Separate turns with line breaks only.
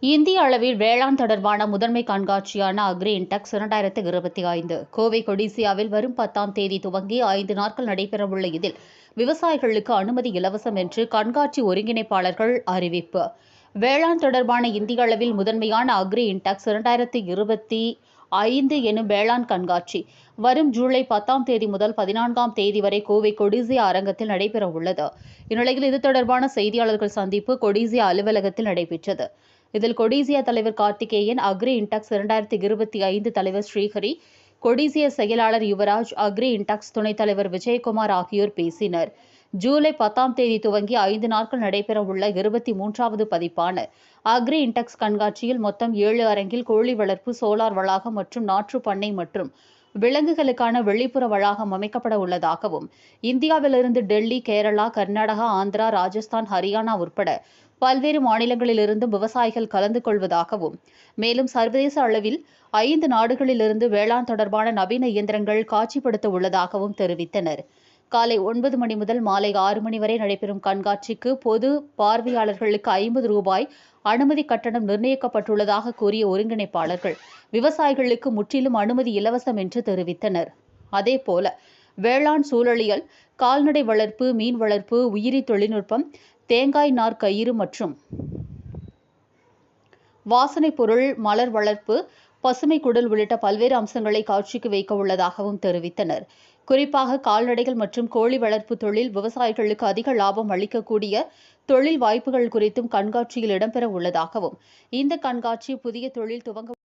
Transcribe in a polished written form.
இந்திய அளவில் வேளாண் தொடர்பான முதன்மை கண்காட்சியான அக்ரி இன்டெக்ஸ் 2025 கோவை கொடிசியாவில் வரும் 10ஆம் தேதி துவங்கி 5 நாட்கள் நடைபெறவுள்ள இதில் விவசாயிகளுக்கு அனுமதி இலவசம் என்று கண்காட்சி ஒருங்கிணைப்பாளர்கள் அறிவிப்பு. வேளாண் தொடர்பான இந்திய அளவில் முதன்மையான அக்ரி இன்டெக்ஸ் 2025 எனும் வேளாண் கண்காட்சி வரும் ஜூலை 10ஆம் தேதி முதல் 14ஆம் தேதி வரை கோவை கொடிசியா அரங்கத்தில் நடைபெறவுள்ளது. இந்நிலையில் இது தொடர்பான செய்தியாளர்கள் சந்திப்பு கொடிசியா அலுவலகத்தில் நடைபெற்றது. இதில் கொடிசியா தலைவர் கார்த்திகேயன், அக்ரி இன்டெக்ஸ் 2025 தலைவர் ஸ்ரீஹரி, கொடிசியா செயலாளர் யுவராஜ், அக்ரி இன்டெக்ஸ் துணைத் தலைவர் விஜயகுமார் ஆகியோர் பேசினர். ஜூலை 10ஆம் தேதி துவங்கி 5 நாட்கள் நடைபெறவுள்ள 23வது பதிப்பான அக்ரி இன்டெக்ஸ் கண்காட்சியில் மொத்தம் 7 அரங்கில் கோழி வளர்ப்பு, சோலார் வளாகம் மற்றும் நாற்று பண்ணை மற்றும் விலங்குகளுக்கான வெளிப்புற வளாகம் அமைக்கப்பட உள்ளதாகவும், இந்தியாவிலிருந்து டெல்லி, கேரளா, கர்நாடகா, ஆந்திரா, ராஜஸ்தான், ஹரியானா உட்பட பல்வேறு மாநிலங்களிலிருந்தும் விவசாயிகள் கலந்து கொள்வதாகவும், மேலும் சர்வதேச அளவில் 5 நாடுகளிலிருந்து வேளாண் தொடர்பான நவீன இயந்திரங்கள் காட்சிப்படுத்த உள்ளதாகவும் தெரிவித்தனர். காலை 9 மணி முதல் மாலை 6 மணி வரை நடைபெறும் கண்காட்சிக்கு பொது பார்வையாளர்களுக்கு ₹50 அனுமதி கட்டணம் நிர்ணயிக்கப்பட்டுள்ளதாக கூறிய ஒருங்கிணைப்பாளர்கள், விவசாயிகளுக்கு முற்றிலும் அனுமதி இலவசம் என்று தெரிவித்தனர். அதேபோல வேளாண் சூழலியல், கால்நடை வளர்ப்பு, மீன் வளர்ப்பு, உயிரி தொழில்நுட்பம், தேங்காய் நார் கயிறு மற்றும் வாசனைப் பொருள், மலர் வளர்ப்பு, பசுமை குடில் உள்ளிட்ட பல்வேறு அம்சங்களை காட்சிக்கு வைக்க உள்ளதாகவும் தெரிவித்தனர். குறிப்பாக கால்நடைகள் மற்றும் கோழி வளர்ப்பு தொழில் விவசாயிகளுக்கு அதிக லாபம் அளிக்கக்கூடிய தொழில் வாய்ப்புகள் குறித்தும் கண்காட்சியில் இடம்பெற உள்ளதாகவும், இந்த கண்காட்சி புதிய தொழில் துவங்க